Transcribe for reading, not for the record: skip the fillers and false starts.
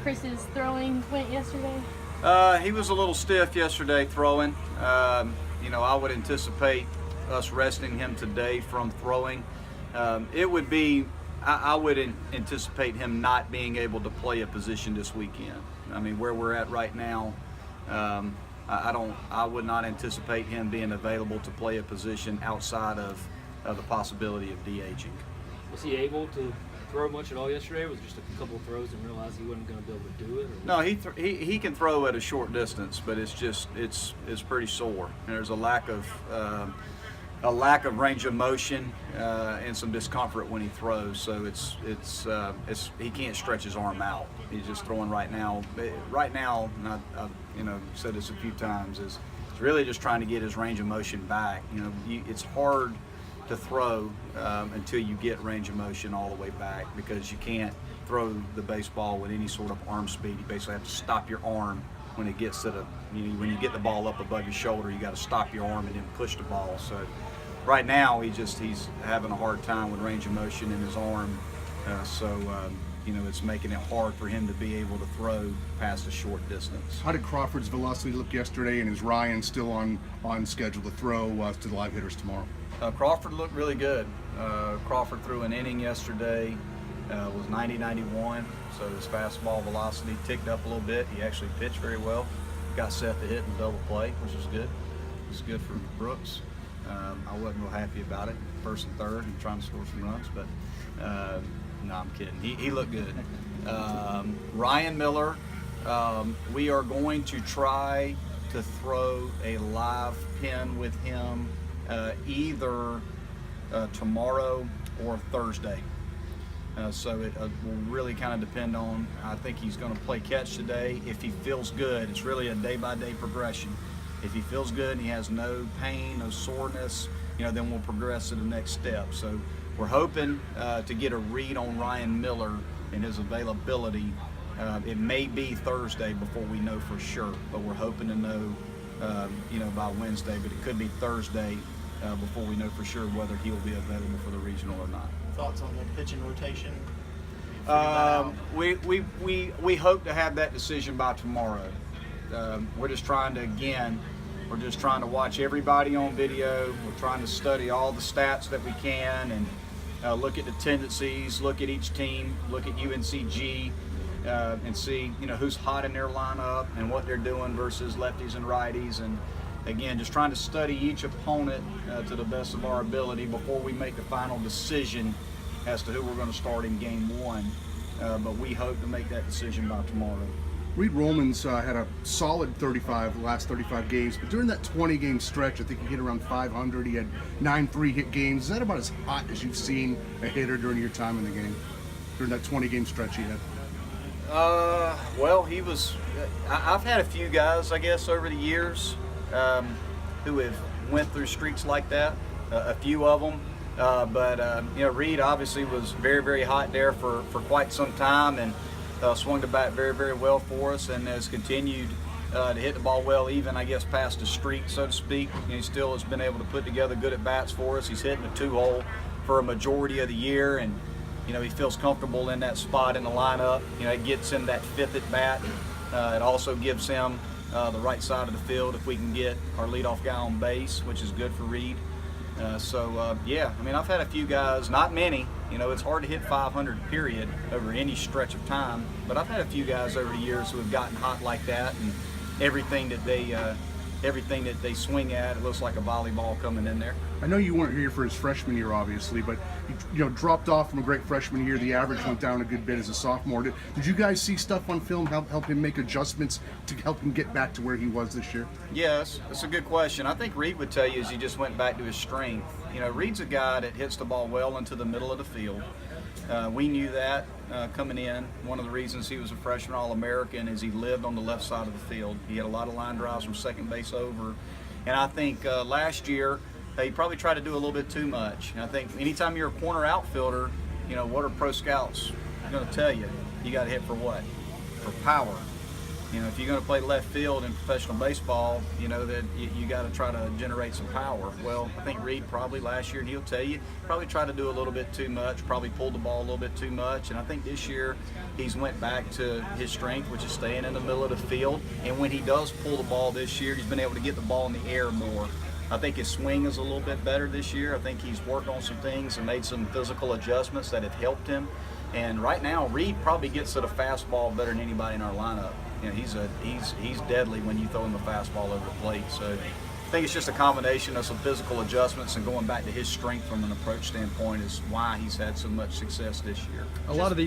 Chris's throwing went yesterday? He was a little stiff yesterday throwing. I would anticipate us resting him today from throwing. I would anticipate him not being able to play a position this weekend. I mean, where we're at right now, I would not anticipate him being available to play a position outside of the possibility of de-aging. Was he able to throw much at all yesterday? Or was it just a couple throws and realized he wasn't going to be able to do it? No, he can throw at a short distance, but it's pretty sore. And there's a lack of range of motion and some discomfort when he throws. So he can't stretch his arm out. He's just throwing right now. Right now, and I've said this a few times, is really just trying to get his range of motion back. It's hard to throw until you get range of motion all the way back, because you can't throw the baseball with any sort of arm speed. You basically have to stop your arm when it gets to when you get the ball up above your shoulder. You got to stop your arm and then push the ball. So right now he's having a hard time with range of motion in his arm. It's making it hard for him to be able to throw past a short distance. How did Crawford's velocity look yesterday, and is Ryan still on schedule to throw to the live hitters tomorrow? Crawford looked really good. Crawford threw an inning yesterday, was 90-91, so his fastball velocity ticked up a little bit. He actually pitched very well. Got set to hit in double play, which was good. It was good for Brooks. I wasn't real happy about it, first and third, and trying to score some runs, but no, I'm kidding. He looked good. Ryan Miller, we are going to try to throw a live pin with him either tomorrow or Thursday. So it will really kind of depend on, I think he's going to play catch today. If he feels good, it's really a day-by-day progression. If he feels good and he has no pain, no soreness, then we'll progress to the next step. So we're hoping to get a read on Ryan Miller and his availability. It may be Thursday before we know for sure, but we're hoping to know, by Wednesday. But it could be Thursday before we know for sure whether he will be available for the regional or not. Thoughts on the pitching rotation? We hope to have that decision by tomorrow. We're just trying to watch everybody on video. We're trying to study all the stats that we can and look at the tendencies, look at each team, look at UNCG, and see who's hot in their lineup and what they're doing versus lefties and righties. And again, just trying to study each opponent to the best of our ability before we make the final decision as to who we're going to start in game one. But we hope to make that decision by tomorrow. Reed Rollman's had a solid last 35 games, but during that 20-game stretch, I think he hit around 500. He had 9 3-hit games. Is that about as hot as you've seen a hitter during your time in the game, during that 20-game stretch he had? Well, he was. I've had a few guys, I guess, over the years who have went through streaks like that. A few of them, but Reed obviously was very, very hot there for quite some time, and swung the bat very, very well for us, and has continued to hit the ball well, even I guess past the streak, so to speak. He still has been able to put together good at bats for us. He's hitting a 2-hole for a majority of the year, and he feels comfortable in that spot in the lineup. It gets him that 5th at bat. It also gives him the right side of the field if we can get our leadoff guy on base, which is good for Reed. Yeah, I mean, I've had a few guys, not many. It's hard to hit 500 period over any stretch of time, but I've had a few guys over the years who have gotten hot like that, and everything that they swing at, it looks like a volleyball coming in there. I know you weren't here for his freshman year, obviously, but you dropped off from a great freshman year. The average went down a good bit as a sophomore. Did you guys see stuff on film help him make adjustments to help him get back to where he was this year? Yes, that's a good question. I think Reed would tell you is he just went back to his strength. Reed's a guy that hits the ball well into the middle of the field. We knew that coming in. One of the reasons he was a freshman All-American is he lived on the left side of the field. He had a lot of line drives from second base over. And I think last year he probably tried to do a little bit too much. And I think anytime you're a corner outfielder, what are pro scouts going to tell you? You got to hit for what? For power. You know, if you're going to play left field in professional baseball, you know that you got to try to generate some power. Well, I think Reed probably last year, and he'll tell you, probably tried to do a little bit too much, probably pulled the ball a little bit too much. And I think this year he's went back to his strength, which is staying in the middle of the field. And when he does pull the ball this year, he's been able to get the ball in the air more. I think his swing is a little bit better this year. I think he's worked on some things and made some physical adjustments that have helped him. And right now, Reed probably gets to the fastball better than anybody in our lineup. You know, he's deadly when you throw him the fastball over the plate. So I think it's just a combination of some physical adjustments and going back to his strength from an approach standpoint is why he's had so much success this year. A lot of these